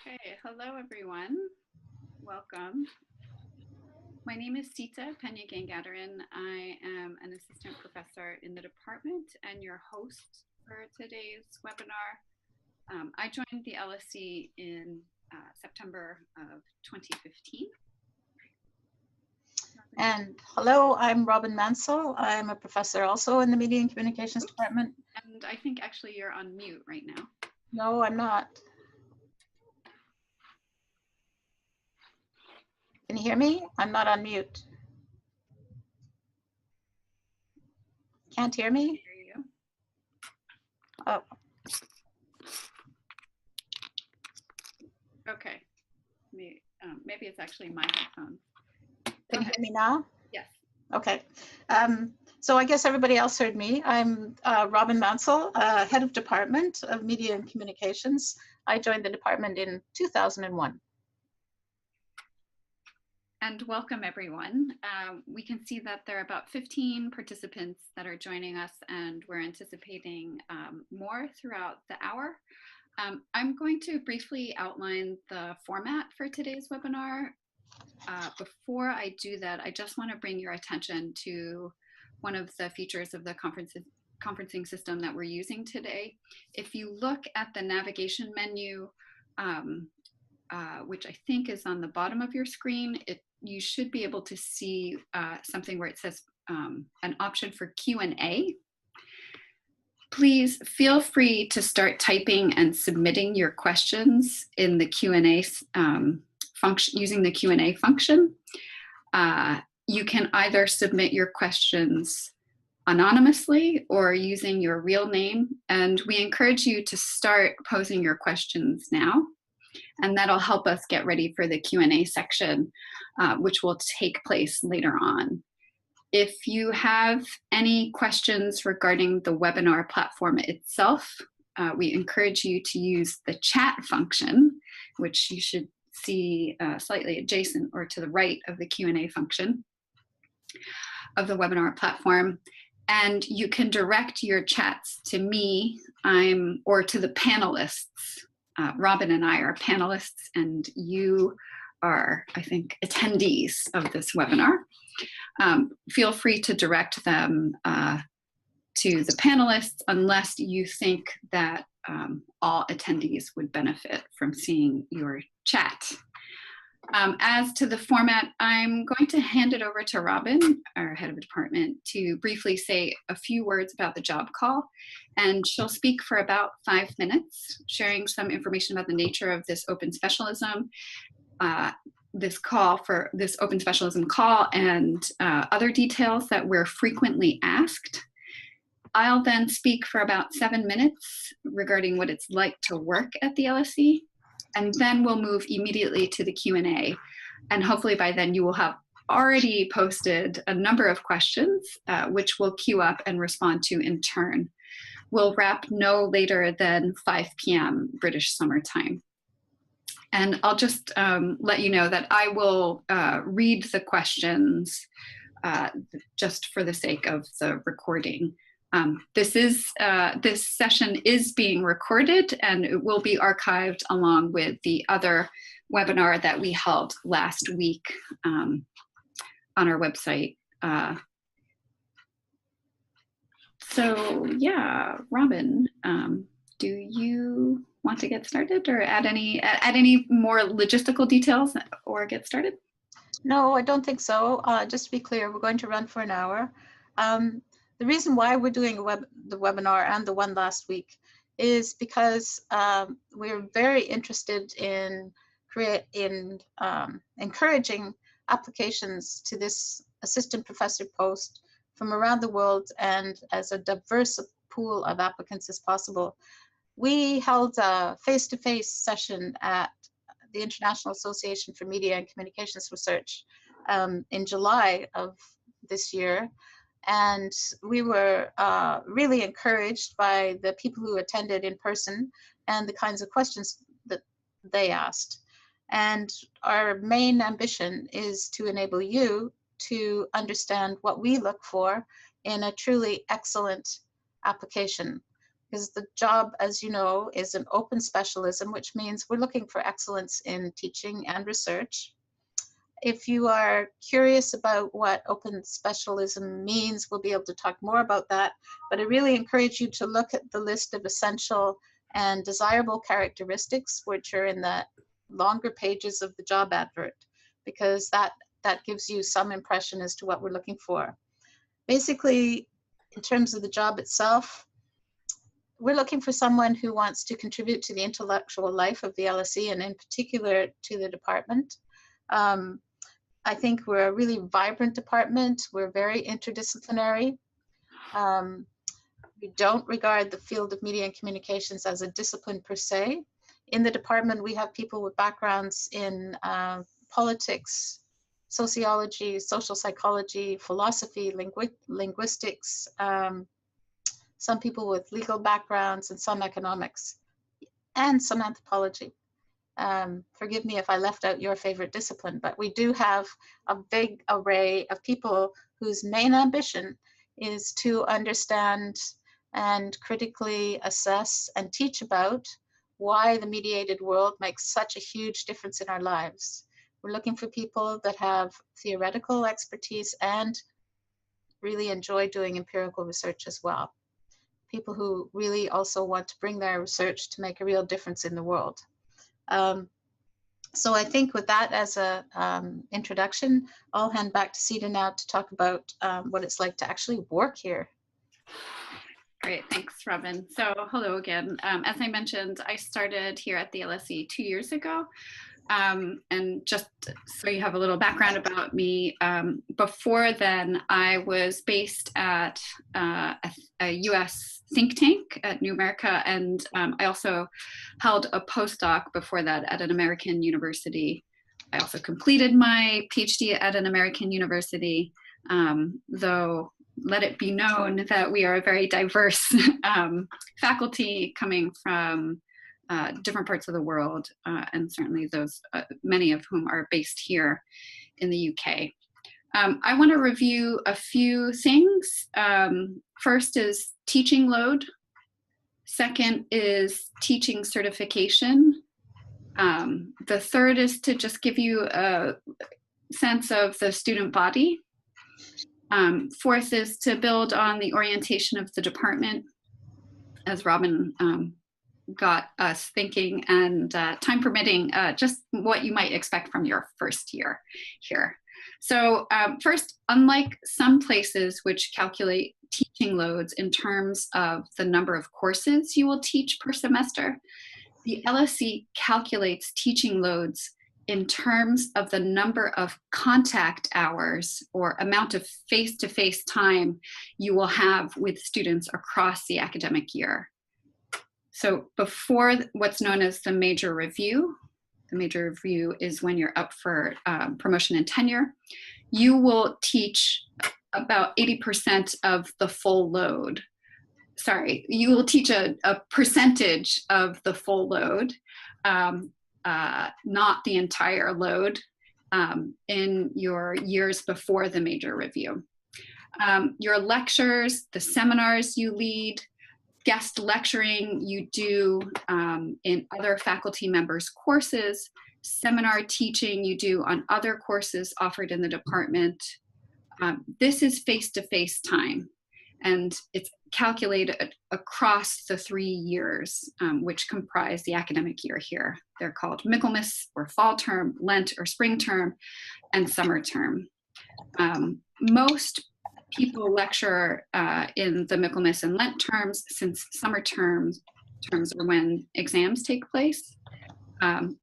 Okay, hello everyone. Welcome. My name is Seeta Gangadharan. I am an assistant professor in the department and your host for today's webinar. I joined the LSE in September of 2015. And hello, I'm Robin Mansell. I'm a professor also in the Media and Communications Department. And I think actually you're on mute right now. No, I'm not. Can you hear me? I'm not on mute. Can't hear me? Hear you. Oh. Okay. Maybe it's actually my headphones. Can you hear me now? Yes. Okay. So I guess everybody else heard me. I'm Robin Mansell, head of department of Media and Communications. I joined the department in 2001. And welcome everyone. We can see that there are about 15 participants that are joining us, and we're anticipating more throughout the hour. I'm going to briefly outline the format for today's webinar. Before I do that, I just want to bring your attention to one of the features of the conferencing system that we're using today. If you look at the navigation menu, which I think is on the bottom of your screen, you should be able to see something where it says an option for Q&A. Please feel free to start typing and submitting your questions in the Q&A function, using the Q&A function. You can either submit your questions anonymously or using your real name, and we encourage you to start posing your questions now, and that'll help us get ready for the Q&A section, which will take place later on. If you have any questions regarding the webinar platform itself, we encourage you to use the chat function, which you should see slightly adjacent or to the right of the Q&A function of the webinar platform. And you can direct your chats to me or to the panelists. Robin and I are panelists, and you are, I think, attendees of this webinar. Feel free to direct them to the panelists unless you think that all attendees would benefit from seeing your chat. As to the format, I'm going to hand it over to Robin, our head of department, to briefly say a few words about the job call. And she'll speak for about 5 minutes, sharing some information about the nature of this open specialism, this open specialism call, and other details that we're frequently asked. I'll then speak for about 7 minutes regarding what it's like to work at the LSE, and then we'll move immediately to the Q&A. And hopefully by then you will have already posted a number of questions, which we'll queue up and respond to in turn. We'll wrap no later than 5 p.m. British Summer Time. And I'll just let you know that I will read the questions just for the sake of the recording. This session is being recorded, and it will be archived along with the other webinar that we held last week on our website. So yeah, Robin, do you want to get started or add any more logistical details or get started? No, I don't think so. Just to be clear, we're going to run for an hour. The reason why we're doing the webinar and the one last week is because we're very interested in encouraging applications to this assistant professor post from around the world and as a diverse pool of applicants as possible. We held a face-to-face session at the International Association for Media and Communications Research in July of this year. And we were really encouraged by the people who attended in person and the kinds of questions that they asked. And our main ambition is to enable you to understand what we look for in a truly excellent application. because the job, as you know, is an open specialism, which means we're looking for excellence in teaching and research. If you are curious about what open specialism means, we'll be able to talk more about that. But I really encourage you to look at the list of essential and desirable characteristics, which are in the longer pages of the job advert, because that gives you some impression as to what we're looking for. Basically, in terms of the job itself, we're looking for someone who wants to contribute to the intellectual life of the LSE, and in particular to the department. I think we're a really vibrant department. We're very interdisciplinary. We don't regard the field of media and communications as a discipline per se. In the department, we have people with backgrounds in politics, sociology, social psychology, philosophy, linguistics, some people with legal backgrounds, and some economics, and some anthropology. Forgive me if I left out your favorite discipline, but we do have a big array of people whose main ambition is to understand and critically assess and teach about why the mediated world makes such a huge difference in our lives. We're looking for people that have theoretical expertise and really enjoy doing empirical research as well. People who really also want to bring their research to make a real difference in the world. So I think with that as a introduction, I'll hand back to Seeta now to talk about what it's like to actually work here. Great, thanks, Robin. So hello again. As I mentioned, I started here at the LSE 2 years ago. And just so you have a little background about me, before then I was based at a US think tank at New America, and I also held a postdoc before that at an American university. I also completed my PhD at an American university, though let it be known that we are a very diverse faculty coming from different parts of the world, and certainly those, many of whom are based here in the UK. I want to review a few things. First is teaching load. Second is teaching certification. The third is to just give you a sense of the student body. Fourth is to build on the orientation of the department, as Robin got us thinking, and time permitting, just what you might expect from your first year here. So first, unlike some places which calculate teaching loads in terms of the number of courses you will teach per semester, the LSE calculates teaching loads in terms of the number of contact hours or amount of face-to-face time you will have with students across the academic year. So before what's known as the major review is when you're up for promotion and tenure, you will teach about 80% of the full load. Sorry, you will teach a percentage of the full load, not the entire load, in your years before the major review. Your lectures, the seminars you lead, guest lecturing you do in other faculty members' courses, seminar teaching you do on other courses offered in the department. This is face-to-face time, and it's calculated across the 3 years, which comprise the academic year here. They're called Michaelmas or fall term, Lent or spring term, and summer term. Most people lecture in the Michaelmas and Lent terms, since summer terms are when exams take place.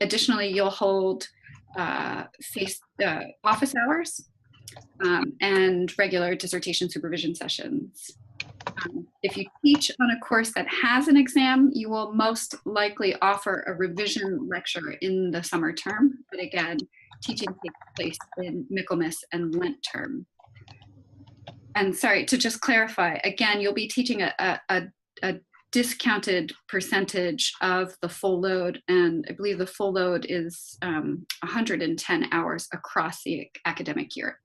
Additionally, you'll hold office hours and regular dissertation supervision sessions. If you teach on a course that has an exam, you will most likely offer a revision lecture in the summer term. But again, teaching takes place in Michaelmas and Lent term. And sorry, to just clarify, again, you'll be teaching a discounted percentage of the full load, and I believe the full load is 110 hours across the academic year.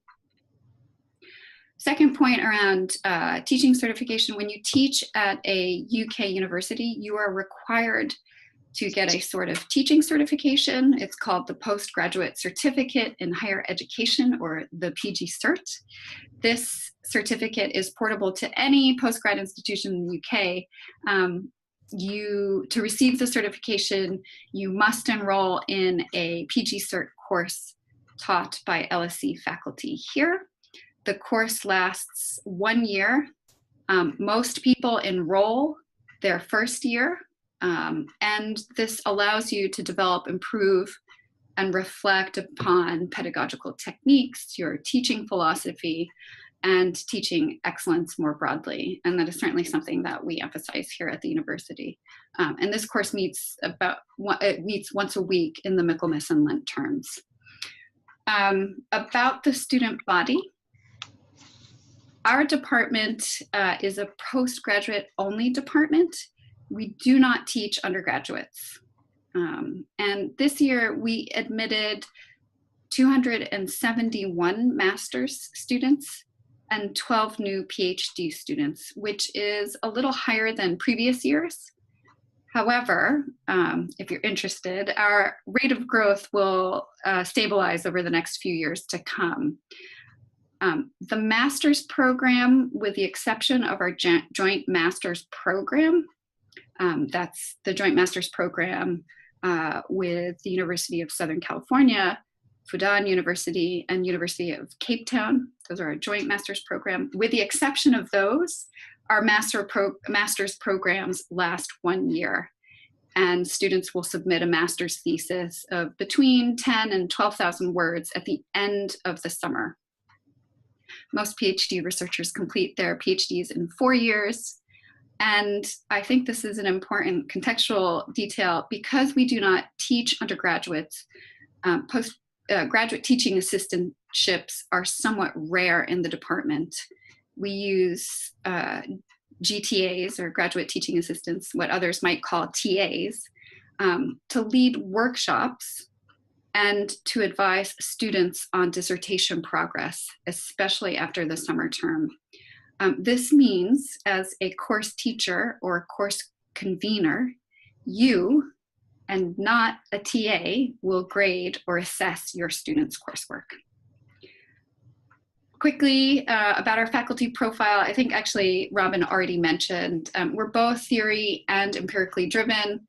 Second point around teaching certification, when you teach at a UK university, you are required to get a sort of teaching certification. It's called the Postgraduate Certificate in Higher Education, or the PG Cert. This certificate is portable to any postgrad institution in the UK. To receive the certification, you must enroll in a PG Cert course taught by LSE faculty here. The course lasts 1 year. Most people enroll their first year, and this allows you to develop, improve, and reflect upon pedagogical techniques, your teaching philosophy, and teaching excellence more broadly. And that is certainly something that we emphasize here at the university. And this course meets once a week in the Michaelmas and Lent terms. About the student body, our department is a postgraduate only department. We do not teach undergraduates. And this year we admitted 271 master's students and 12 new PhD students, which is a little higher than previous years. However, if you're interested, our rate of growth will stabilize over the next few years to come. The master's program, with the exception of our joint master's program, that's the joint master's program with the University of Southern California, Fudan University, and University of Cape Town. Those are our joint master's program. With the exception of those, our master's programs last 1 year, and students will submit a master's thesis of between 10 and 12,000 words at the end of the summer. Most PhD researchers complete their PhDs in 4 years. And I think this is an important contextual detail. Because we do not teach undergraduates, postgraduate teaching assistantships are somewhat rare in the department. We use GTAs, or graduate teaching assistants, what others might call TAs, to lead workshops and to advise students on dissertation progress, especially after the summer term. This means, as a course teacher or a course convener, you, and not a TA, will grade or assess your students' coursework. Quickly, about our faculty profile, I think actually Robin already mentioned, we're both theory and empirically driven.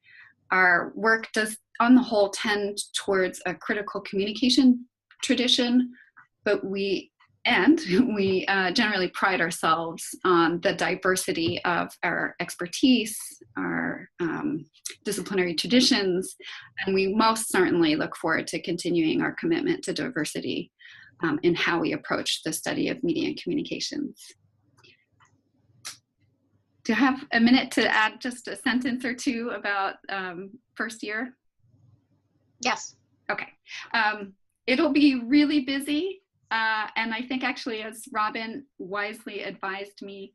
Our work does, on the whole, tend towards a critical communication tradition, but we generally pride ourselves on the diversity of our expertise, our disciplinary traditions, and we most certainly look forward to continuing our commitment to diversity in how we approach the study of media and communications. Do you have a minute to add just a sentence or two about first year? Yes. Okay. It'll be really busy. And I think actually, as Robin wisely advised me,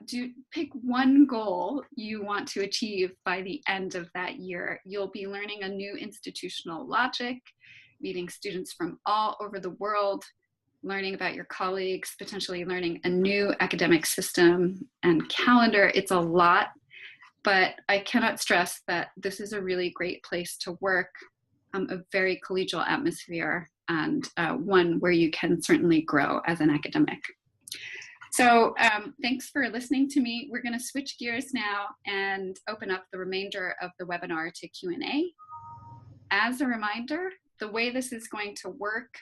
do pick one goal you want to achieve by the end of that year. You'll be learning a new institutional logic, meeting students from all over the world, learning about your colleagues, potentially learning a new academic system and calendar. It's a lot, but I cannot stress that this is a really great place to work, a very collegial atmosphere, and one where you can certainly grow as an academic. So thanks for listening to me. We're going to switch gears now and open up the remainder of the webinar to Q&A. As a reminder, the way this is going to work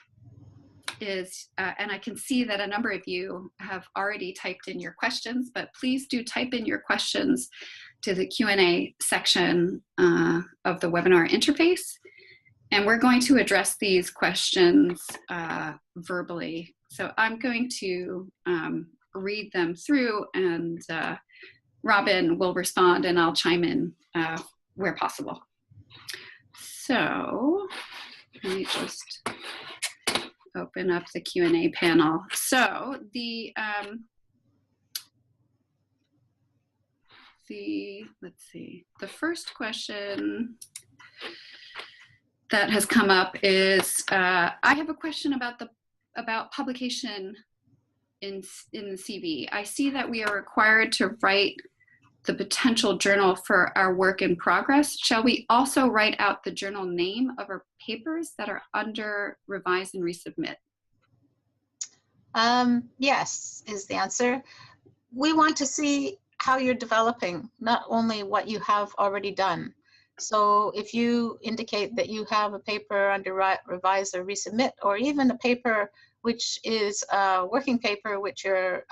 is, and I can see that a number of you have already typed in your questions, but please do type in your questions to the Q&A section of the webinar interface. And we're going to address these questions verbally. So I'm going to read them through, and Robin will respond, and I'll chime in where possible. So let me just open up the Q&A panel. So let's see, the first question that has come up is, I have a question about publication in the CV. I see that we are required to write the potential journal for our work in progress. Shall we also write out the journal name of our papers that are under revise and resubmit? Yes, is the answer. We want to see how you're developing, not only what you have already done. So if you indicate that you have a paper under revise or resubmit, or even a paper which is a working paper which you're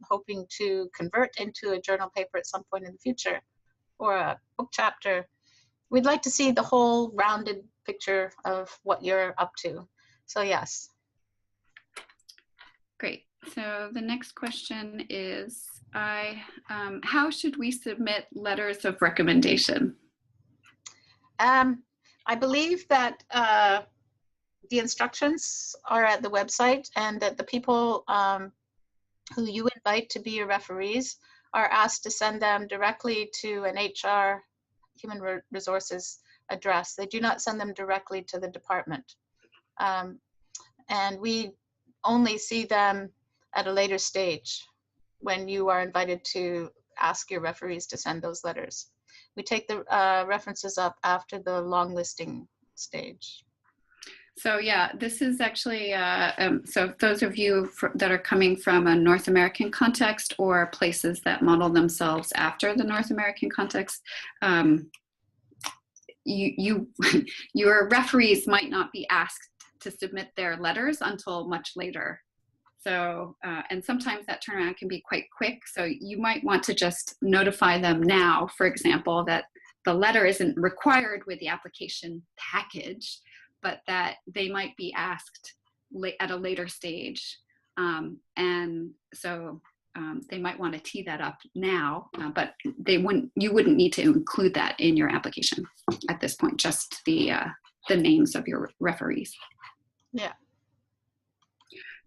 hoping to convert into a journal paper at some point in the future, or a book chapter, we'd like to see the whole rounded picture of what you're up to. So yes. Great. So the next question is, how should we submit letters of recommendation? I believe that the instructions are at the website, and that the people who you invite to be your referees are asked to send them directly to an HR, human resources address. They do not send them directly to the department. And we only see them at a later stage when you are invited to ask your referees to send those letters. We take the references up after the long listing stage. So yeah, this is actually, so those of you that are coming from a North American context or places that model themselves after the North American context, your referees might not be asked to submit their letters until much later. So, and sometimes that turnaround can be quite quick. So you might want to just notify them now, for example, that the letter isn't required with the application package, but that they might be asked at a later stage. And so they might want to tee that up now, but you wouldn't need to include that in your application at this point, just the names of your referees. Yeah.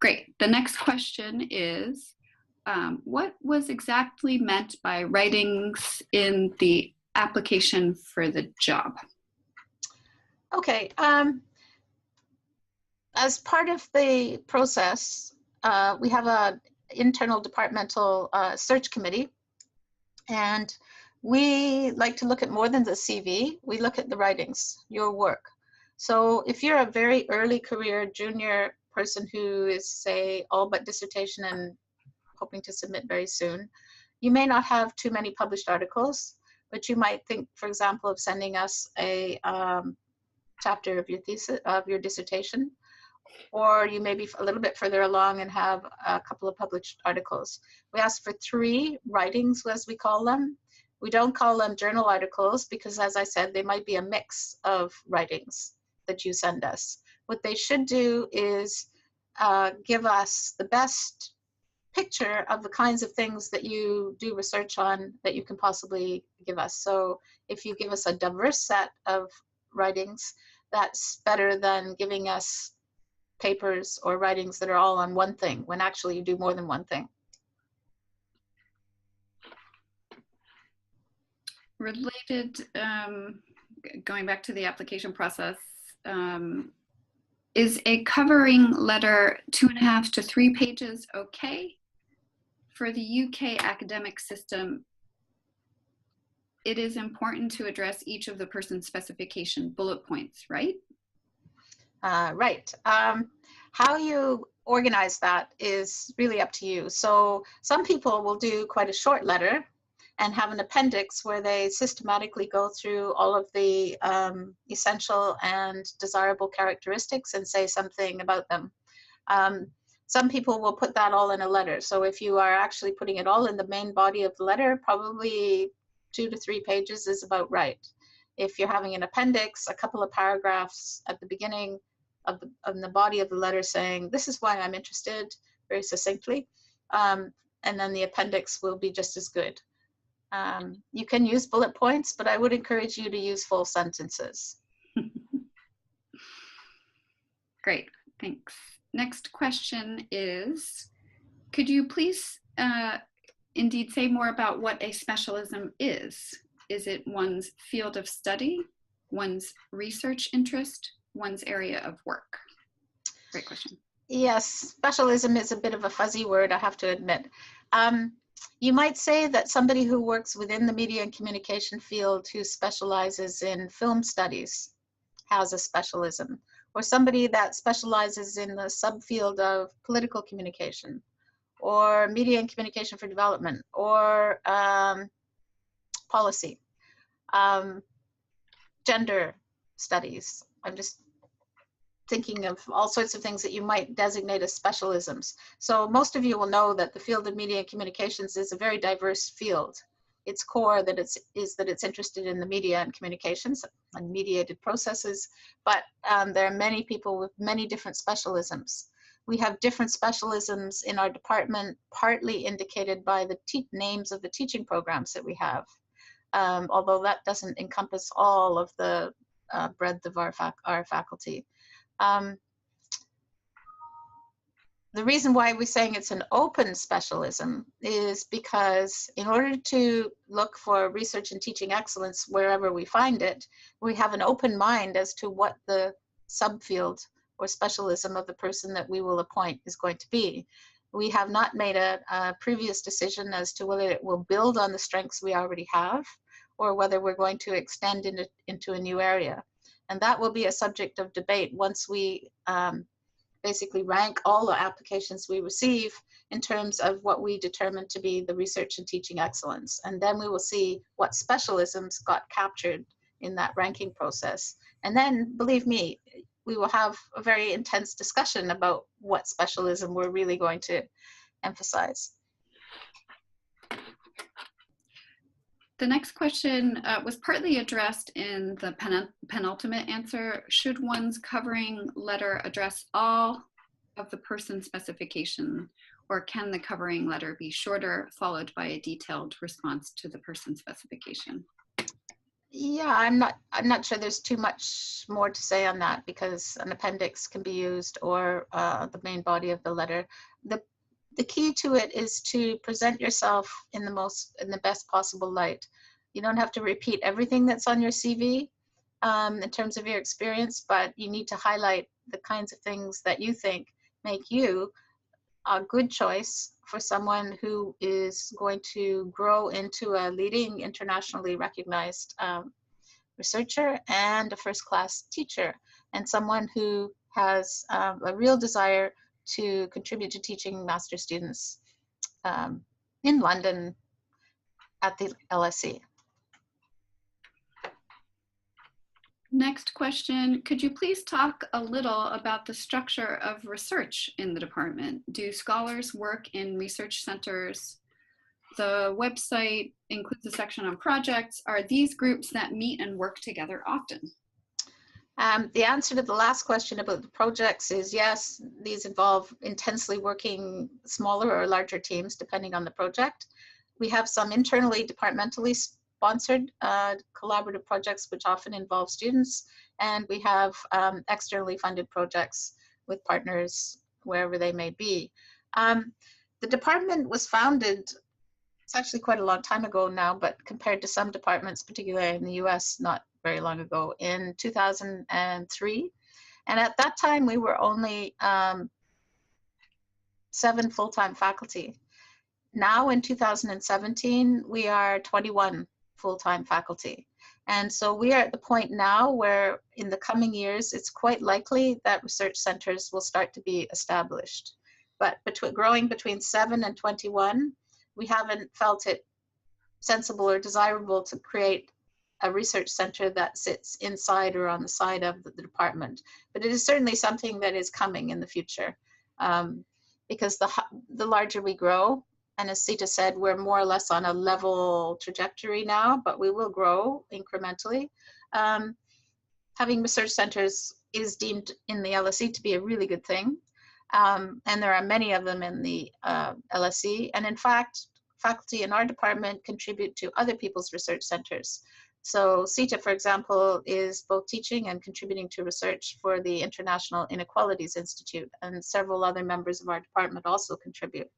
Great. The next question is, what was exactly meant by writings in the application for the job? Okay. As part of the process, we have an internal departmental search committee, and we like to look at more than the CV. We look at the writings, your work. So if you're a very early career junior person who is, say, all but dissertation and hoping to submit very soon, you may not have too many published articles, but you might think, for example, of sending us a chapter of your thesis, of your dissertation, or you may be a little bit further along and have a couple of published articles. We ask for 3 writings, as we call them. We don't call them journal articles because, as I said, they might be a mix of writings that you send us. What they should do is give us the best picture of the kinds of things that you do research on that you can possibly give us. So if you give us a diverse set of writings, that's better than giving us papers or writings that are all on one thing, when actually you do more than one thing. Related, going back to the application process, is a covering letter 2.5 to 3 pages okay? For the UK academic system, it is important to address each of the person's specification bullet points, right? Right. How you organize that is really up to you. So some people will do quite a short letter and have an appendix where they systematically go through all of the essential and desirable characteristics and say something about them. Some people will put that all in a letter. So if you are actually putting it all in the main body of the letter, probably 2 to 3 pages is about right. If you're having an appendix, a couple of paragraphs at the beginning of the body of the letter saying, this is why I'm interested, very succinctly, and then the appendix will be just as good. You can use bullet points, but I would encourage you to use full sentences. Great, thanks. Next question is, could you please indeed say more about what a specialism is? Is it one's field of study, one's research interest, one's area of work? Great question. Yes, specialism is a bit of a fuzzy word, I have to admit. You might say that somebody who works within the media and communication field who specializes in film studies has a specialism, or somebody that specializes in the subfield of political communication, or media and communication for development, or policy, gender studies. I'm just thinking of all sorts of things that you might designate as specialisms. So most of you will know that the field of media and communications is a very diverse field. Its core that is that it's interested in the media and communications and mediated processes, but there are many people with many different specialisms. We have different specialisms in our department, partly indicated by the names of the teaching programs that we have, although that doesn't encompass all of the breadth of our faculty. The reason why we're saying it's an open specialism is because in order to look for research and teaching excellence wherever we find it, we have an open mind as to what the subfield or specialism of the person that we will appoint is going to be. We have not made a previous decision as to whether it will build on the strengths we already have or whether we're going to extend into a new area. And that will be a subject of debate once we basically rank all the applications we receive in terms of what we determine to be the research and teaching excellence. And then we will see what specialisms got captured in that ranking process. And then, believe me, we will have a very intense discussion about what specialism we're really going to emphasize. The next question was partly addressed in the penultimate answer. Should one's covering letter address all of the person specification, or can the covering letter be shorter, followed by a detailed response to the person specification? Yeah, I'm not sure there's too much more to say on that, because an appendix can be used, or the main body of the letter. The key to it is to present yourself in the best possible light. You don't have to repeat everything that's on your CV in terms of your experience, but you need to highlight the kinds of things that you think make you a good choice for someone who is going to grow into a leading internationally recognized researcher and a first-class teacher, and someone who has a real desire to contribute to teaching master students in London at the LSE. Next question, could you please talk a little about the structure of research in the department? Do scholars work in research centers? The website includes a section on projects. Are these groups that meet and work together often? The answer to the last question about the projects is yes, these involve intensely working smaller or larger teams depending on the project. We have some internally departmentally sponsored collaborative projects which often involve students, and we have externally funded projects with partners wherever they may be. The department was founded, it's actually quite a long time ago now, but compared to some departments, particularly in the US, not very long ago, in 2003. And at that time, we were only 7 full-time faculty. Now in 2017, we are 21 full-time faculty. And so we are at the point now where in the coming years, it's quite likely that research centers will start to be established. But growing between 7 and 21, we haven't felt it sensible or desirable to create a research center that sits inside or on the side of the department. But it is certainly something that is coming in the future, because the larger we grow, and as Seeta said, we're more or less on a level trajectory now, but we will grow incrementally. Having research centers is deemed in the LSE to be a really good thing. And there are many of them in the LSE. And in fact, faculty in our department contribute to other people's research centers. So Seeta, for example, is both teaching and contributing to research for the International Inequalities Institute, and several other members of our department also contribute.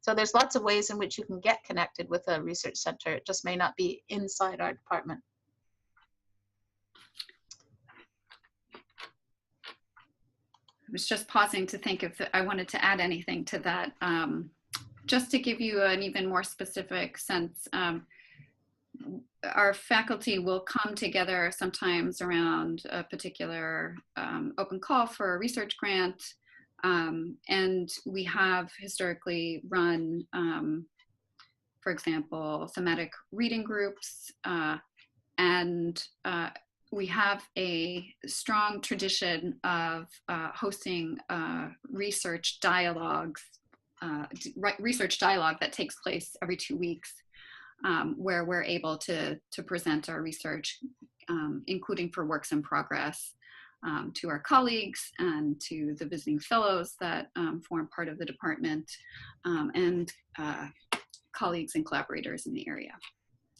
So there's lots of ways in which you can get connected with a research center. It just may not be inside our department. I have was just pausing to think if I wanted to add anything to that. Just to give you an even more specific sense, our faculty will come together sometimes around a particular open call for a research grant. And we have historically run, for example, thematic reading groups, and we have a strong tradition of hosting research dialogue that takes place every 2 weeks, where we're able to present our research, including for works in progress, to our colleagues and to the visiting fellows that form part of the department, and colleagues and collaborators in the area.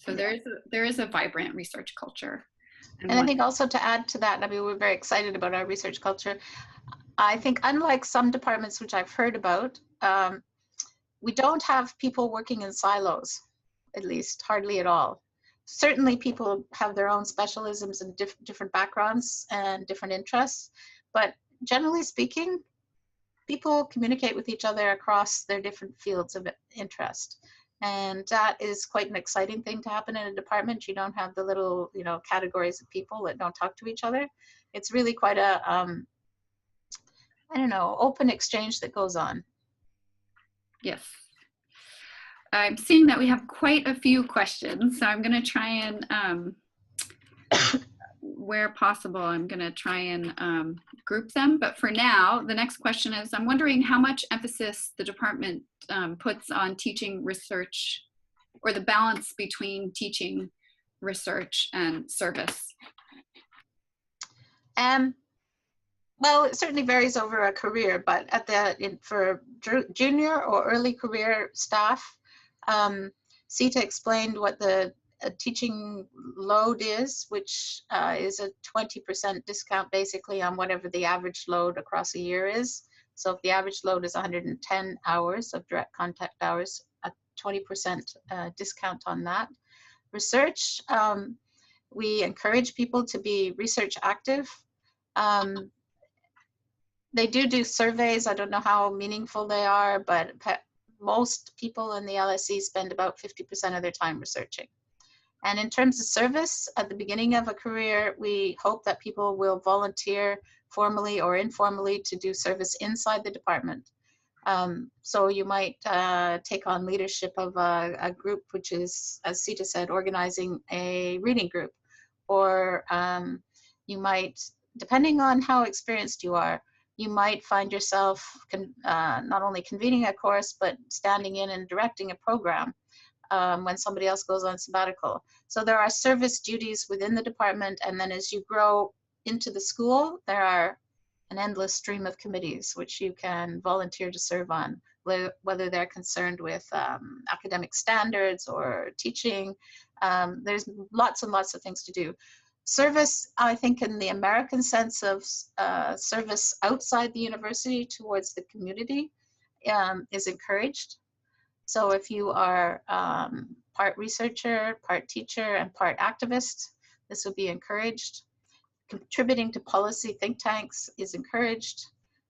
So there is a vibrant research culture. And I think also to add to that, I mean, we're very excited about our research culture. I think unlike some departments which I've heard about, we don't have people working in silos, at least hardly at all. Certainly people have their own specialisms and different backgrounds and different interests, but generally speaking, people communicate with each other across their different fields of interest. And that is quite an exciting thing to happen in a department. You don't have the little, categories of people that don't talk to each other. It's really quite a, open exchange that goes on. Yes. I'm seeing that we have quite a few questions, so I'm going to try and, where possible, I'm going to try and group them. But for now, the next question is, I'm wondering how much emphasis the department puts on teaching, research, or the balance between teaching, research, and service. Well, it certainly varies over a career, but for junior or early career staff, Seeta explained what the teaching load is, which is a 20% discount basically on whatever the average load across a year is. So if the average load is 110 hours of direct contact hours, a 20% discount on that. Research, we encourage people to be research active. They do surveys. I don't know how meaningful they are, but most people in the LSE spend about 50% of their time researching. And in terms of service, at the beginning of a career, we hope that people will volunteer formally or informally to do service inside the department. So you might take on leadership of a group, which is, as Seeta said, organizing a reading group. Or you might, depending on how experienced you are, you might find yourself not only convening a course, but standing in and directing a program when somebody else goes on sabbatical. So there are service duties within the department, and then as you grow into the school, there are an endless stream of committees which you can volunteer to serve on, whether they're concerned with academic standards or teaching. There's lots and lots of things to do. Service, I think, in the American sense of service outside the university towards the community is encouraged. So if you are part researcher, part teacher, and part activist, this will be encouraged. Contributing to policy think tanks is encouraged.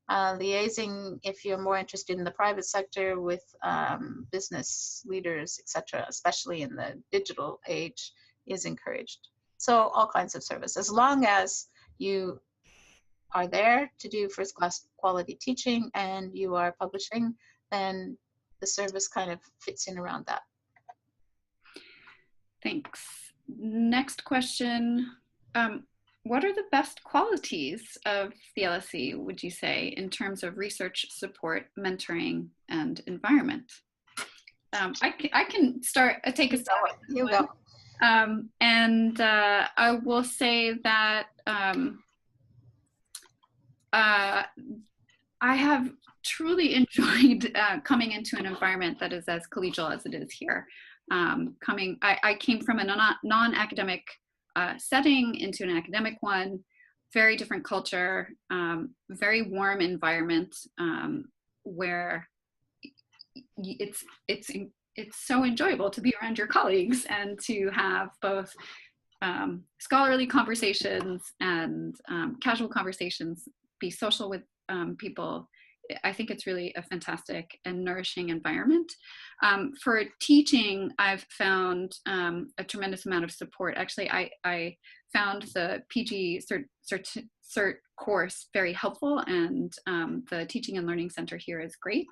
Liaising, if you're more interested in the private sector, with business leaders, etc., especially in the digital age, is encouraged. So all kinds of service, as long as you are there to do first class quality teaching and you are publishing, then the service kind of fits in around that. Thanks. Next question. What are the best qualities of the LSE, would you say, in terms of research support, mentoring, and environment? I can start, take a step. You go. And I will say that I have truly enjoyed coming into an environment that is as collegial as it is here. I came from a non-academic setting into an academic one, very different culture, very warm environment where it's so enjoyable to be around your colleagues and to have both scholarly conversations and casual conversations, be social with people, I think it's really a fantastic and nourishing environment. For teaching, I've found a tremendous amount of support. Actually, I found the PG cert course very helpful, and the Teaching and Learning Center here is great.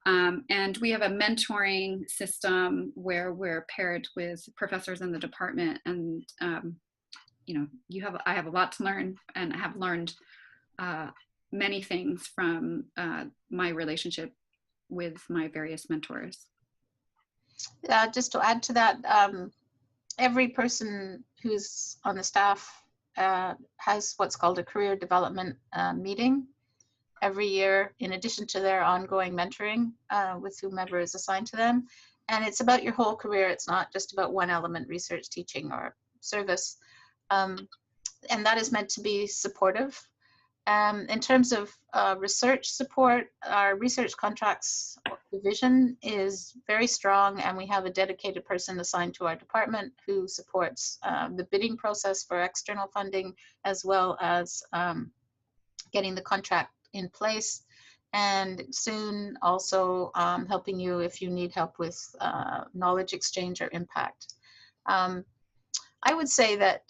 And we have a mentoring system where we're paired with professors in the department, and you know, I have a lot to learn, and I have learned many things from my relationship with my various mentors. Just to add to that, every person who's on the staff has what's called a career development meeting every year, in addition to their ongoing mentoring with whomever is assigned to them. And it's about your whole career. It's not just about one element, research, teaching, or service. And that is meant to be supportive. In terms of research support, our research contracts division is very strong, and we have a dedicated person assigned to our department who supports the bidding process for external funding, as well as getting the contract in place, and soon also helping you if you need help with knowledge exchange or impact. I would say that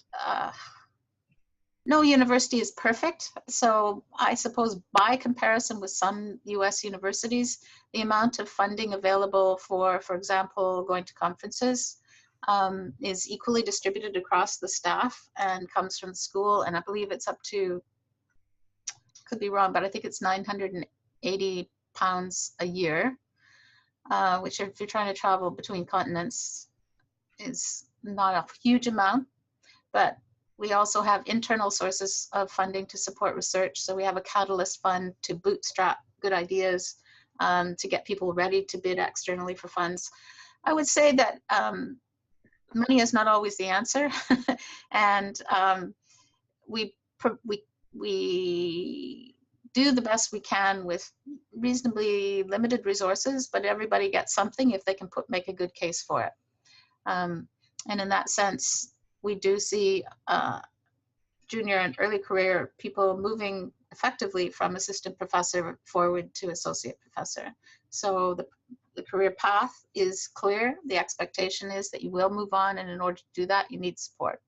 no university is perfect. So I suppose by comparison with some US universities, the amount of funding available for example, going to conferences is equally distributed across the staff and comes from the school. And I believe it's up to, could be wrong, but I think it's £980 a year, which if you're trying to travel between continents is not a huge amount, but we also have internal sources of funding to support research. So we have a catalyst fund to bootstrap good ideas, to get people ready to bid externally for funds. I would say that money is not always the answer. And we do the best we can with reasonably limited resources, but everybody gets something if they can make a good case for it. And in that sense, we do see junior and early career people moving effectively from assistant professor forward to associate professor. So the career path is clear. The expectation is that you will move on, and in order to do that, you need support.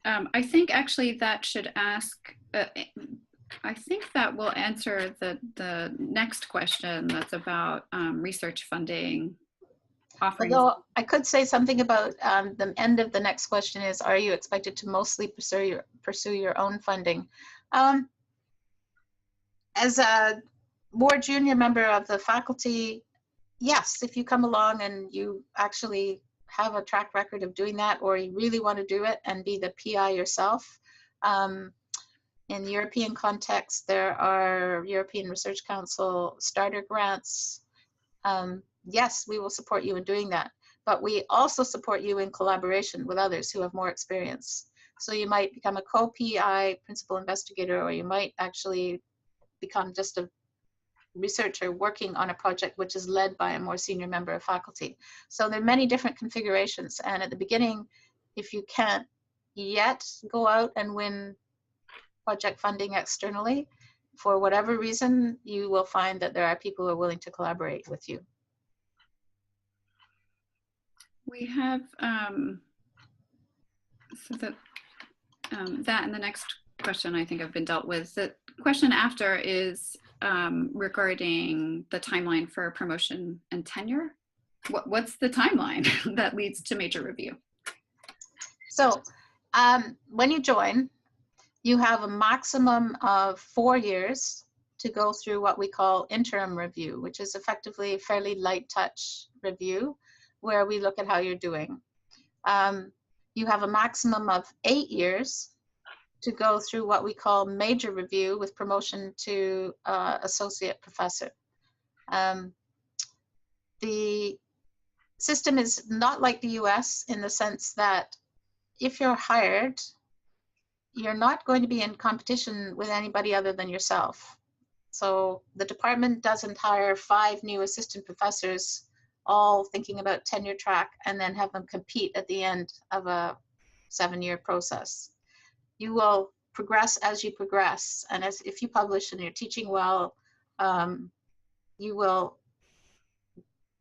I think actually that should ask, I think that will answer the next question that's about research funding offerings. Although I could say something about the end of the next question is, are you expected to mostly pursue your own funding? As a more junior member of the faculty, yes, if you come along and you actually have a track record of doing that, or you really want to do it and be the PI yourself. In the European context, there are European Research Council starter grants. Yes, we will support you in doing that, but we also support you in collaboration with others who have more experience. So you might become a co-PI, principal investigator, or you might actually become just a researcher working on a project which is led by a more senior member of faculty. So there are many different configurations. And at the beginning, if you can't yet go out and win project funding externally, for whatever reason, you will find that there are people who are willing to collaborate with you. We have, so that and the next question I think I've been dealt with. The question after is regarding the timeline for promotion and tenure. What's the timeline that leads to major review? So when you join, you have a maximum of 4 years to go through what we call interim review, which is effectively a fairly light touch review where we look at how you're doing. You have a maximum of 8 years to go through what we call major review with promotion to associate professor. The system is not like the US in the sense that if you're hired, you're not going to be in competition with anybody other than yourself. So the department doesn't hire 5 new assistant professors all thinking about tenure track and then have them compete at the end of a 7-year process. you will progress as you progress. And as if you publish and you're teaching well, you will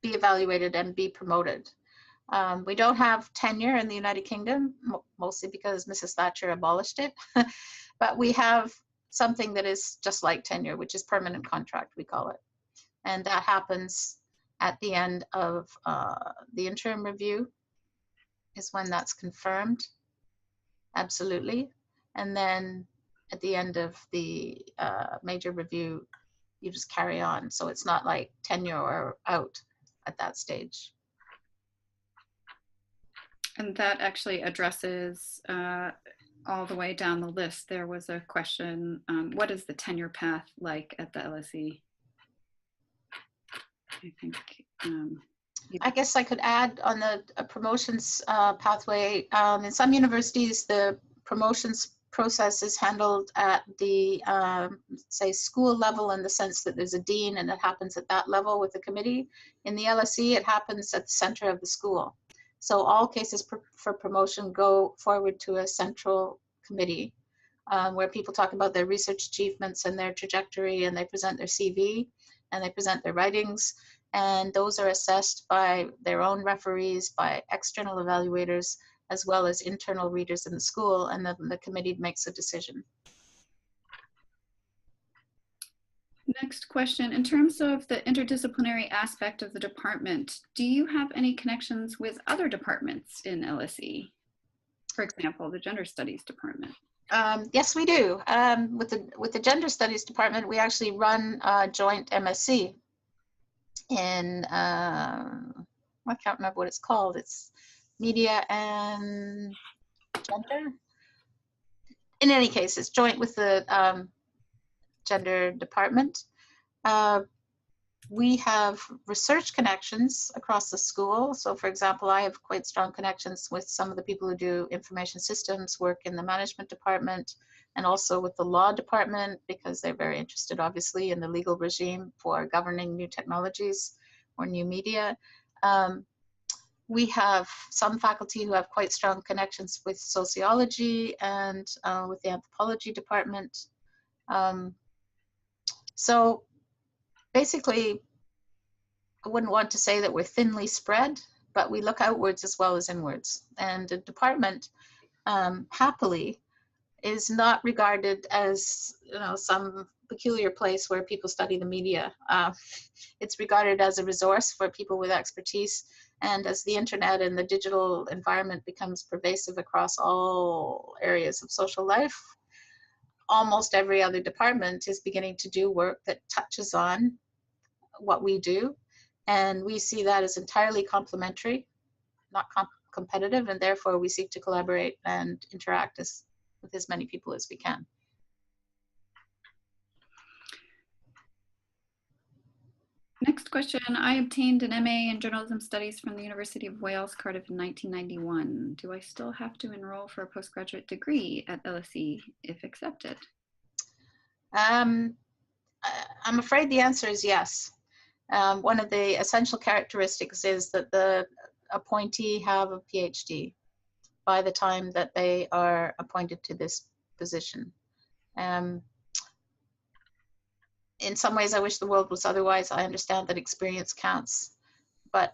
be evaluated and be promoted. We don't have tenure in the United Kingdom, mostly because Mrs. Thatcher abolished it. But we have something that is just like tenure, which is permanent contract, we call it. And that happens at the end of the interim review is when that's confirmed, absolutely. And then at the end of the major review, you just carry on. So it's not like tenure or out at that stage. And that actually addresses all the way down the list. There was a question, what is the tenure path like at the LSE? I think. I guess I could add on the promotions pathway. In some universities, the promotions process is handled at the, say, school level, in the sense that there's a dean and it happens at that level with the committee. In the LSE, it happens at the center of the school. So all cases for promotion go forward to a central committee where people talk about their research achievements and their trajectory, and they present their CV and they present their writings. And those are assessed by their own referees, by external evaluators, as well as internal readers in the school, and then the committee makes a decision. Next question, in terms of the interdisciplinary aspect of the department, do you have any connections with other departments in LSE? For example, the gender studies department. Yes, we do. With the gender studies department, we actually run a joint MSc in, I can't remember what it's called. It's media and gender. In any case, it's joint with the gender department. We have research connections across the school. So for example, I have quite strong connections with some of the people who do information systems work in the management department, and also with the law department, because they're very interested, obviously, in the legal regime for governing new technologies or new media. We have some faculty who have quite strong connections with sociology and with the anthropology department. So basically, I wouldn't want to say that we're thinly spread, but we look outwards as well as inwards. And the department, happily, is not regarded as, you know, some peculiar place where people study the media. It's regarded as a resource for people with expertise. And as the internet and the digital environment becomes pervasive across all areas of social life, almost every other department is beginning to do work that touches on what we do. And we see that as entirely complementary, not competitive, and therefore we seek to collaborate and interact with as many people as we can. Next question, I obtained an MA in Journalism Studies from the University of Wales, Cardiff in 1991. Do I still have to enroll for a postgraduate degree at LSE if accepted? I'm afraid the answer is yes. One of the essential characteristics is that the appointee have a PhD by the time that they are appointed to this position. In some ways, I wish the world was otherwise. I understand that experience counts, but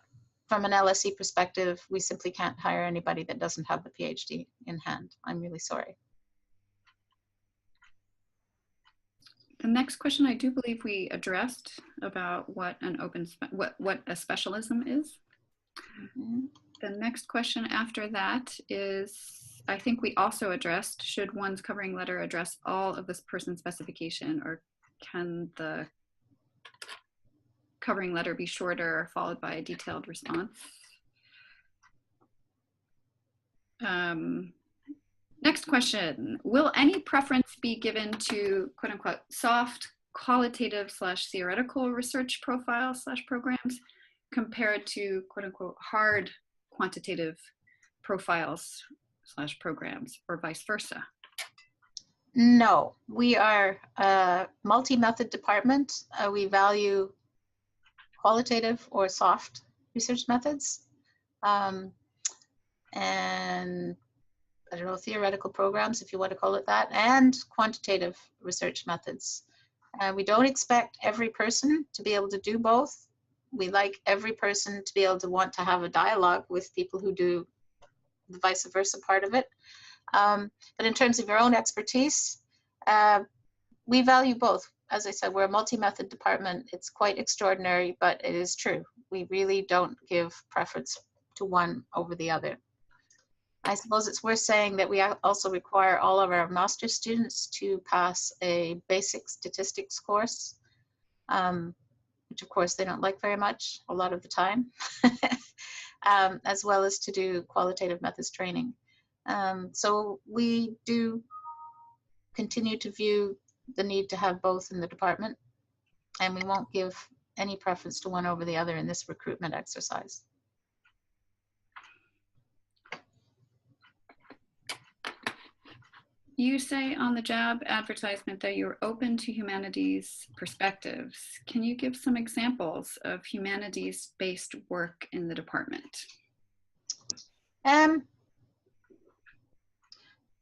from an LSE perspective, we simply can't hire anybody that doesn't have the PhD in hand. I'm really sorry. The next question I do believe we addressed about what an what a specialism is. Mm-hmm. The next question after that is, I think we also addressed, should one's covering letter address all of this person's specification, or can the covering letter be shorter followed by a detailed response? Next question, will any preference be given to quote unquote soft qualitative / theoretical research profiles / programs compared to quote unquote hard quantitative profiles / programs, or vice versa? No, we are a multi-method department. We value qualitative or soft research methods. And I don't know, theoretical programs, if you want to call it that, and quantitative research methods. We don't expect every person to be able to do both. We like every person to be able to want to have a dialogue with people who do the vice versa part of it. But in terms of your own expertise, we value both. As I said, we're a multi-method department. It's quite extraordinary, but it is true. We really don't give preference to one over the other. I suppose it's worth saying that we also require all of our master's students to pass a basic statistics course, which of course they don't like very much a lot of the time, as well as to do qualitative methods training. So we do continue to view the need to have both in the department, and we won't give any preference to one over the other in this recruitment exercise. You say on the job advertisement that you're open to humanities perspectives. Can you give some examples of humanities-based work in the department?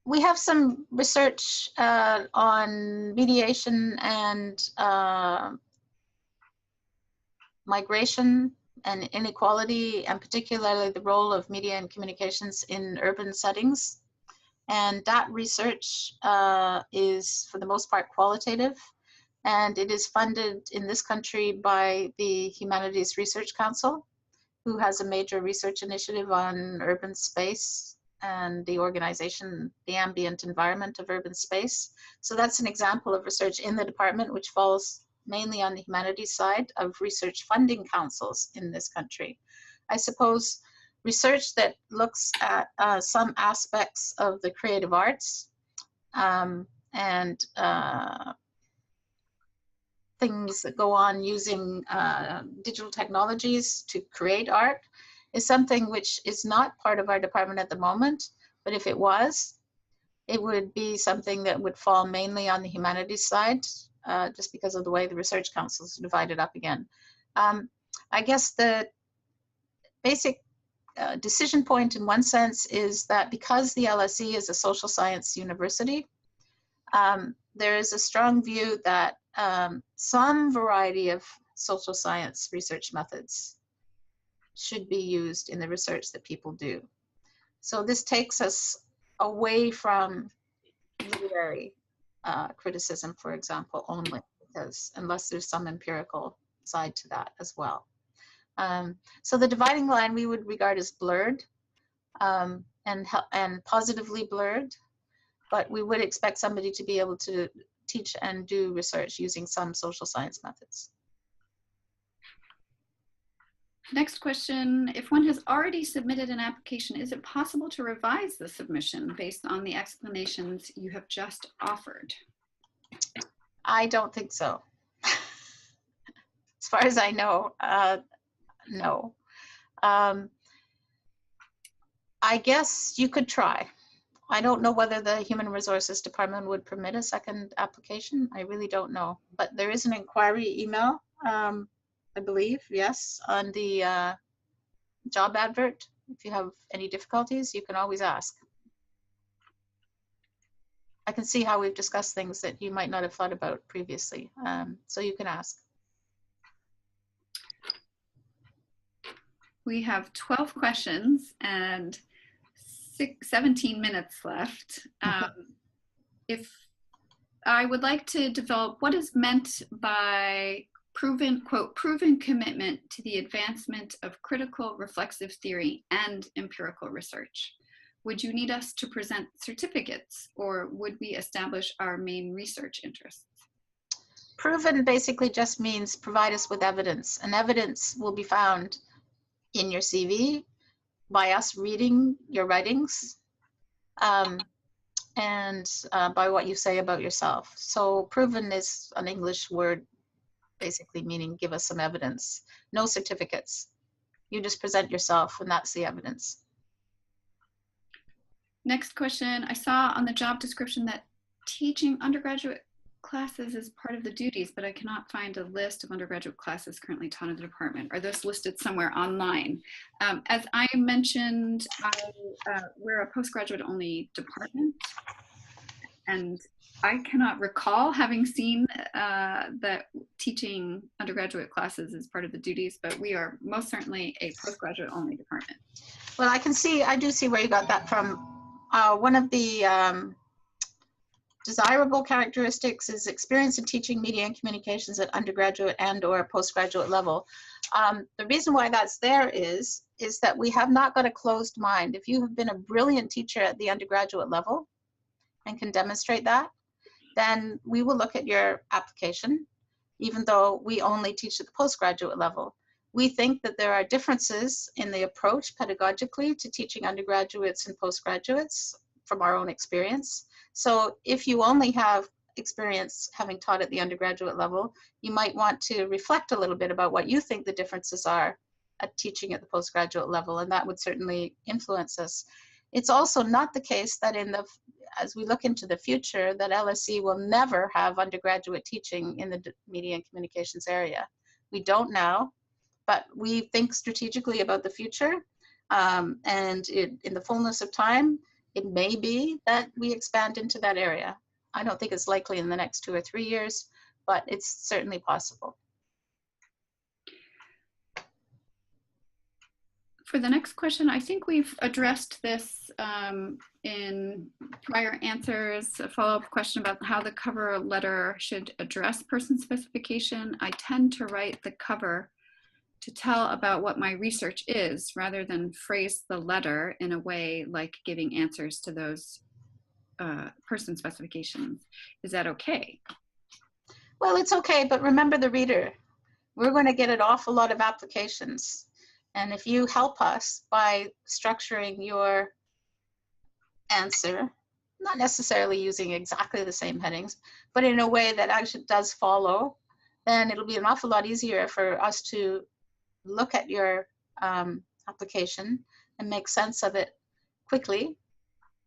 We have some research on mediation and migration and inequality, and particularly the role of media and communications in urban settings. And that research is, for the most part, qualitative, and it is funded in this country by the Humanities Research Council, who has a major research initiative on urban space and the organization, the ambient environment of urban space. So that's an example of research in the department, which falls mainly on the humanities side of research funding councils in this country. I suppose research that looks at some aspects of the creative arts and things that go on using digital technologies to create art is something which is not part of our department at the moment, but if it was, it would be something that would fall mainly on the humanities side, just because of the way the research councils are divided up again. I guess the basic decision point in one sense is that because the LSE is a social science university, there is a strong view that some variety of social science research methods should be used in the research that people do. So this takes us away from literary criticism, for example, only, because unless there's some empirical side to that as well. So the dividing line we would regard as blurred and positively blurred, but we would expect somebody to be able to teach and do research using some social science methods. Next question, if one has already submitted an application, is it possible to revise the submission based on the explanations you have just offered? I don't think so. As far as I know, no. I guess you could try. I don't know whether the Human Resources Department would permit a second application. I really don't know. But there is an inquiry email, I believe, yes, on the job advert. If you have any difficulties, you can always ask. I can see how we've discussed things that you might not have thought about previously, so you can ask. We have 12 questions and 17 minutes left. If I would like to develop what is meant by proven, quote, proven commitment to the advancement of critical reflexive theory and empirical research. Would you need us to present certificates, or would we establish our main research interests? Proven basically just means provide us with evidence, and evidence will be found in your CV, by us reading your writings, and by what you say about yourself. So proven is an English word basically meaning give us some evidence. No certificates. You just present yourself and that's the evidence. Next question, I saw on the job description that teaching undergraduate classes is part of the duties, but I cannot find a list of undergraduate classes currently taught in the department. Are those listed somewhere online? As I mentioned, we're a postgraduate only department, and I cannot recall having seen that teaching undergraduate classes is part of the duties, but we are most certainly a postgraduate only department. Well, I do see where you got that from. One of the desirable characteristics is experience in teaching media and communications at undergraduate and or postgraduate level. The reason why that's there is that we have not got a closed mind. If you have been a brilliant teacher at the undergraduate level and can demonstrate that, then we will look at your application, even though we only teach at the postgraduate level. We think that there are differences in the approach pedagogically to teaching undergraduates and postgraduates from our own experience. So if you only have experience having taught at the undergraduate level, you might want to reflect a little bit about what you think the differences are at teaching at the postgraduate level, and that would certainly influence us. It's also not the case that as we look into the future, that LSE will never have undergraduate teaching in the media and communications area. We don't now, but we think strategically about the future, and in the fullness of time, it may be that we expand into that area. I don't think it's likely in the next 2 or 3 years, but it's certainly possible. For the next question, I think we've addressed this in prior answers. A follow-up question about how the cover letter should address person specification. I tend to write the cover to tell about what my research is rather than phrase the letter in a way like giving answers to those person specifications. Is that okay? Well, it's okay, but remember the reader. We're going to get an awful lot of applications. And if you help us by structuring your answer, not necessarily using exactly the same headings, but in a way that actually does follow, then it'll be an awful lot easier for us to look at your application and make sense of it quickly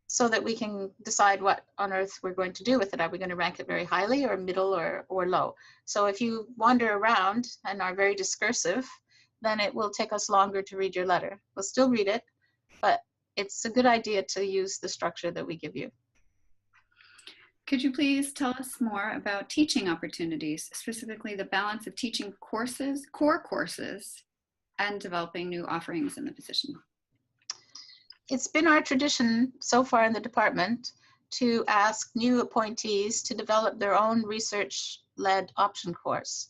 so that we can decide what on earth we're going to do with it. Are we going to rank it very highly or middle or low? So if you wander around and are very discursive, then it will take us longer to read your letter. We'll still read it, but it's a good idea to use the structure that we give you. Could you please tell us more about teaching opportunities, specifically the balance of teaching courses, core courses, and developing new offerings in the position? It's been our tradition so far in the department to ask new appointees to develop their own research-led option course.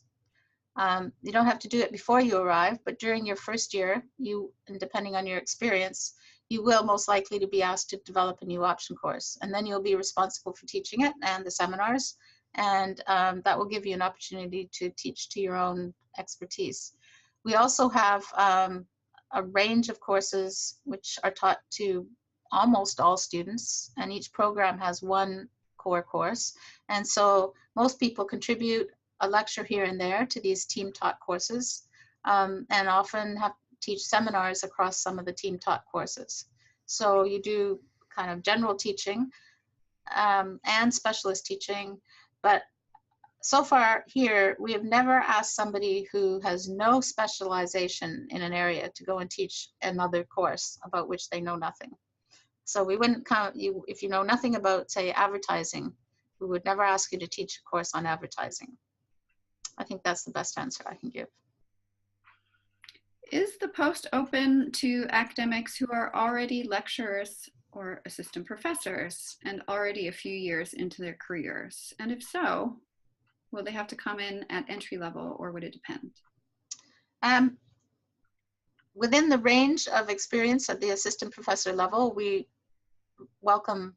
You don't have to do it before you arrive, but during your first year, and depending on your experience, you will most likely to be asked to develop a new option course. And then you'll be responsible for teaching it and the seminars, and that will give you an opportunity to teach to your own expertise. We also have a range of courses which are taught to almost all students, and each program has one core course. And so most people contribute a lecture here and there to these team-taught courses, and often teach seminars across some of the team-taught courses. So you do kind of general teaching and specialist teaching, but so far here, we have never asked somebody who has no specialization in an area to go and teach another course about which they know nothing. So we wouldn't count you, if you know nothing about, say, advertising, we would never ask you to teach a course on advertising. I think that's the best answer I can give. Is the post open to academics who are already lecturers or assistant professors and already a few years into their careers? And if so, will they have to come in at entry level, or would it depend? Within the range of experience at the assistant professor level, we welcome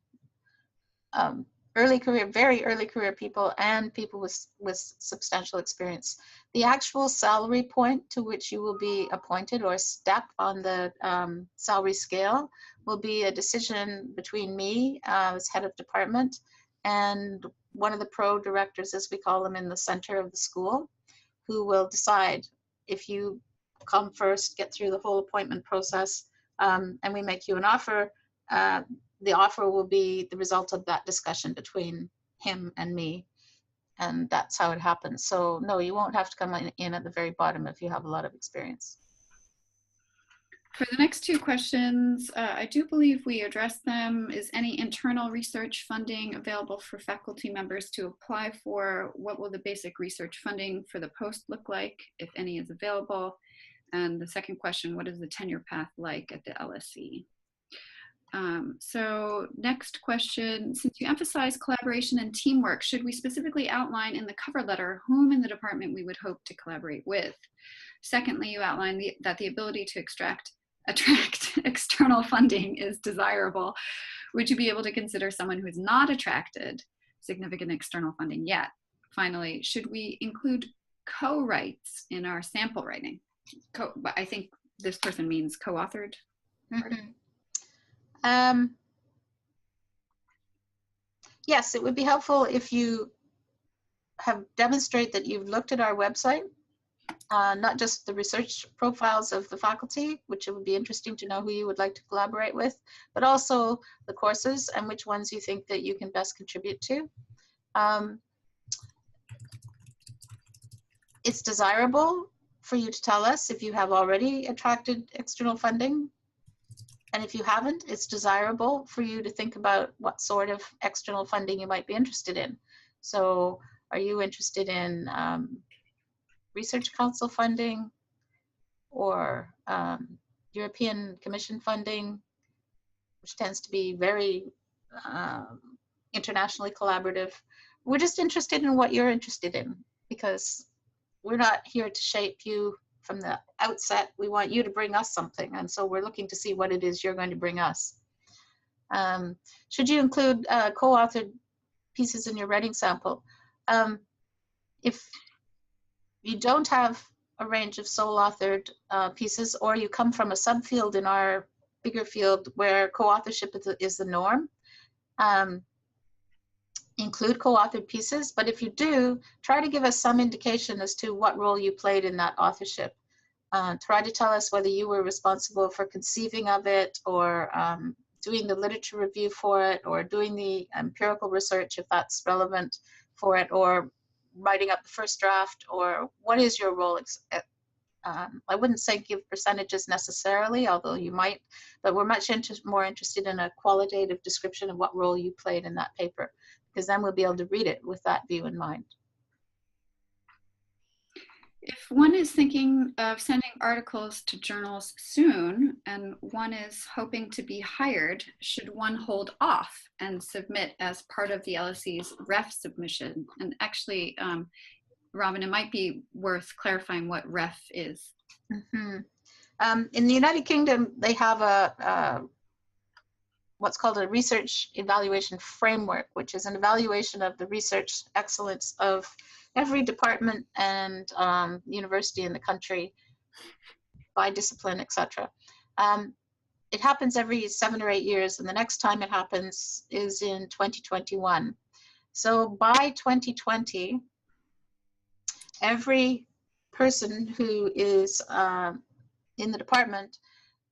early career, very early career people and people with substantial experience. The actual salary point to which you will be appointed or step on the salary scale will be a decision between me as head of department and one of the pro directors, as we call them, in the center of the school, who will decide if you come first, get through the whole appointment process, and we make you an offer. The offer will be the result of that discussion between him and me. and that's how it happens. So no, you won't have to come in at the very bottom if you have a lot of experience. For the next two questions, I do believe we addressed them. Is any internal research funding available for faculty members to apply for? What will the basic research funding for the post look like, if any is available? And the second question, what is the tenure path like at the LSE? So next question, since you emphasize collaboration and teamwork, should we specifically outline in the cover letter whom in the department we would hope to collaborate with? Secondly, you outline that the ability to attract external funding is desirable. Would you be able to consider someone who has not attracted significant external funding yet? Finally, should we include co-writes in our sample writing? I think this person means co-authored. Yes, it would be helpful if you have demonstrate that you've looked at our website, not just the research profiles of the faculty, which it would be interesting to know who you would like to collaborate with, but also the courses and which ones you think that you can best contribute to. It's desirable for you to tell us if you have already attracted external funding. And if you haven't, it's desirable for you to think about what sort of external funding you might be interested in. So are you interested in Research Council funding or European Commission funding, which tends to be very internationally collaborative? We're just interested in what you're interested in, because we're not here to shape you from the outset. We want you to bring us something, and so we're looking to see what it is you're going to bring us. Should you include co-authored pieces in your writing sample? If you don't have a range of sole-authored pieces, or you come from a subfield in our bigger field where co-authorship is the norm, include co-authored pieces. But if you do, try to give us some indication as to what role you played in that authorship. Try to tell us whether you were responsible for conceiving of it, or doing the literature review for it, or doing the empirical research if that's relevant for it, or writing up the first draft, or what is your role? I wouldn't say give percentages necessarily, although you might, but we're much more interested in a qualitative description of what role you played in that paper, because then we'll be able to read it with that view in mind. If one is thinking of sending articles to journals soon, and one is hoping to be hired, should one hold off and submit as part of the LSE's ref submission? And actually, Robin, it might be worth clarifying what ref is. In the United Kingdom, they have what's called a research evaluation framework, which is an evaluation of the research excellence of every department and university in the country by discipline, etc. It happens every 7 or 8 years, and the next time it happens is in 2021. So by 2020, every person who is in the department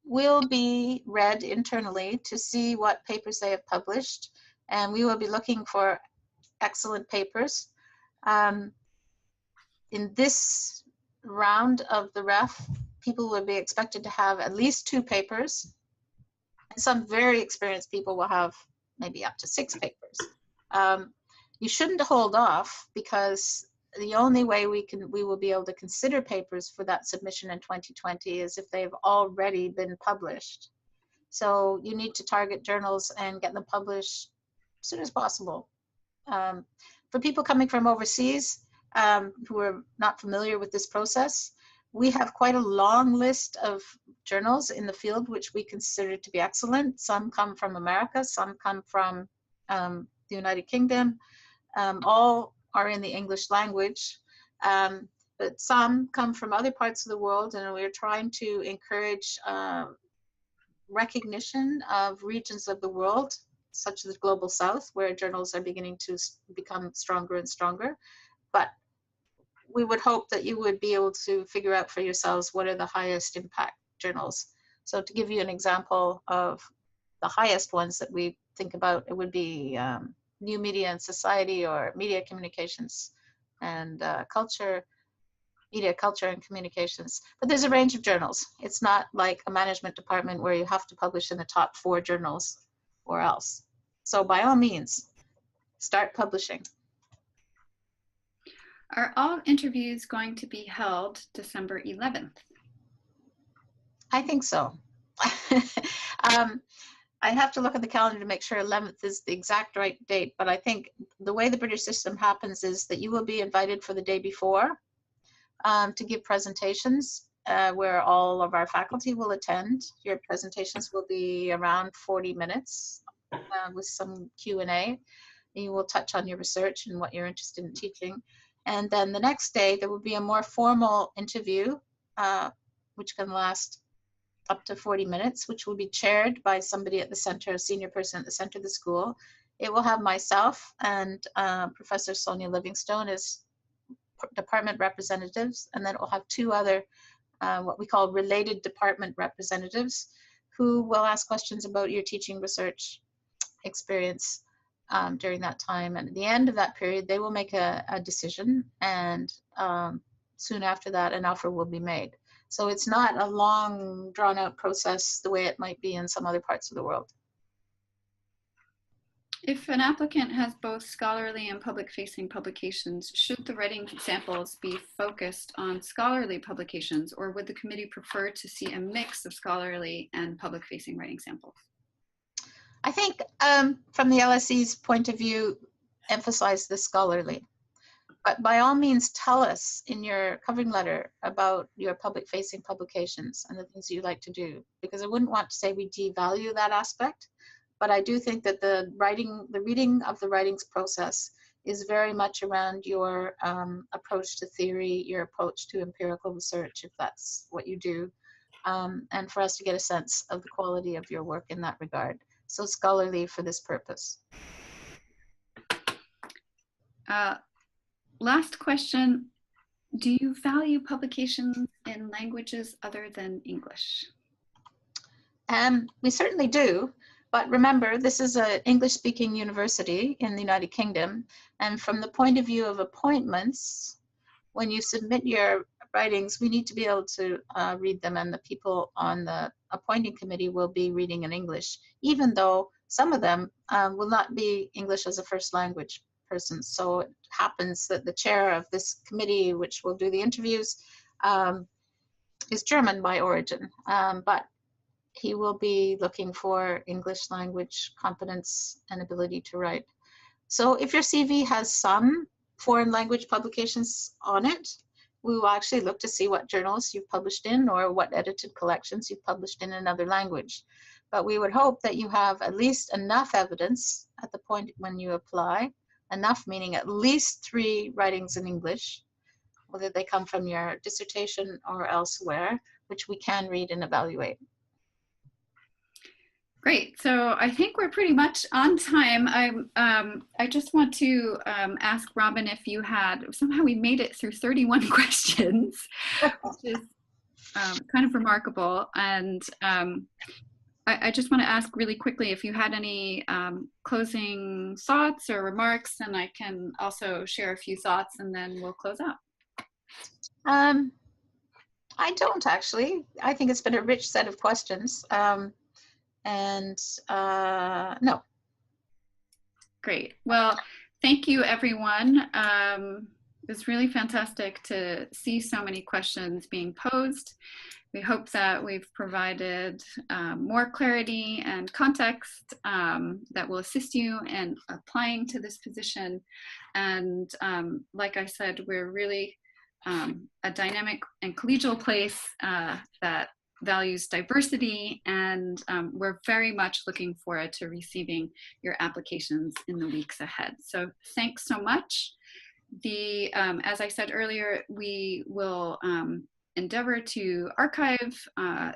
will be read internally to see what papers they have published, and we will be looking for excellent papers. In this round of the ref, people will be expected to have at least 2 papers, and some very experienced people will have maybe up to 6 papers. You shouldn't hold off, because the only way we will be able to consider papers for that submission in 2020 is if they've already been published. So you need to target journals and get them published as soon as possible. For people coming from overseas who are not familiar with this process, we have quite a long list of journals in the field which we consider to be excellent. Some come from America, some come from the United Kingdom. All are in the English language, but some come from other parts of the world, and we're trying to encourage recognition of regions of the world, such as the Global South, where journals are beginning to become stronger and stronger. But we would hope that you would be able to figure out for yourselves what are the highest impact journals. So to give you an example of the highest ones that we think about, it would be new media and society, or media communications and culture, media, culture, and communications. But there's a range of journals. It's not like a management department where you have to publish in the top 4 journals or else. So by all means, start publishing. Are all interviews going to be held December 11th? I think so. I have to look at the calendar to make sure 11th is the exact right date, but I think the way the British system happens is that you will be invited for the day before to give presentations where all of our faculty will attend. Your presentations will be around 40 minutes with some Q&A. You will touch on your research and what you're interested in teaching. And then the next day, there will be a more formal interview, which can last up to 40 minutes, which will be chaired by somebody at the center, a senior person at the center of the school. It will have myself and Professor Sonia Livingstone as department representatives, and then it will have 2 other what we call related department representatives who will ask questions about your teaching research experience during that time. And at the end of that period, they will make a decision, and soon after that, an offer will be made. So it's not a long, drawn-out process the way it might be in some other parts of the world. If an applicant has both scholarly and public-facing publications, should the writing samples be focused on scholarly publications, or would the committee prefer to see a mix of scholarly and public-facing writing samples? I think from the LSE's point of view, emphasize the scholarly. But by all means, tell us in your covering letter about your public-facing publications and the things you like to do, because I wouldn't want to say we devalue that aspect. But I do think that the reading of the writings process is very much around your approach to theory, your approach to empirical research, if that's what you do, and for us to get a sense of the quality of your work in that regard. So scholarly for this purpose. Last question, do you value publications in languages other than English? We certainly do, but remember, this is an English-speaking university in the United Kingdom, and from the point of view of appointments, when you submit your writings, we need to be able to read them, and the people on the appointing committee will be reading in English, even though some of them will not be English as a first language person. So it happens that the chair of this committee, which will do the interviews, is German by origin, but he will be looking for English language competence and ability to write. So if your CV has some foreign language publications on it, we will actually look to see what journals you've published in or what edited collections you've published in another language. But we would hope that you have at least enough evidence at the point when you apply, enough meaning at least 3 writings in English, whether they come from your dissertation or elsewhere, which we can read and evaluate. Great. So I think we're pretty much on time. I just want to ask Robin if you had, somehow we made it through 31 questions, which is kind of remarkable. And I just want to ask really quickly if you had any closing thoughts or remarks, and I can also share a few thoughts and then we'll close out. I don't actually. I think it's been a rich set of questions. No. Great. Well, thank you, everyone. It was really fantastic to see so many questions being posed. We hope that we've provided more clarity and context that will assist you in applying to this position. And like I said, we're really a dynamic and collegial place that values diversity, and we're very much looking forward to receiving your applications in the weeks ahead. So thanks so much. As I said earlier, we will endeavor to archive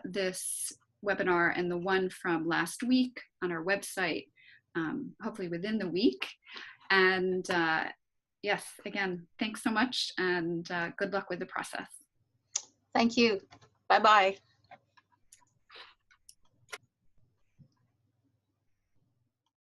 this webinar and the one from last week on our website, hopefully within the week. And yes, again, thanks so much, and good luck with the process. Thank you. Bye-bye.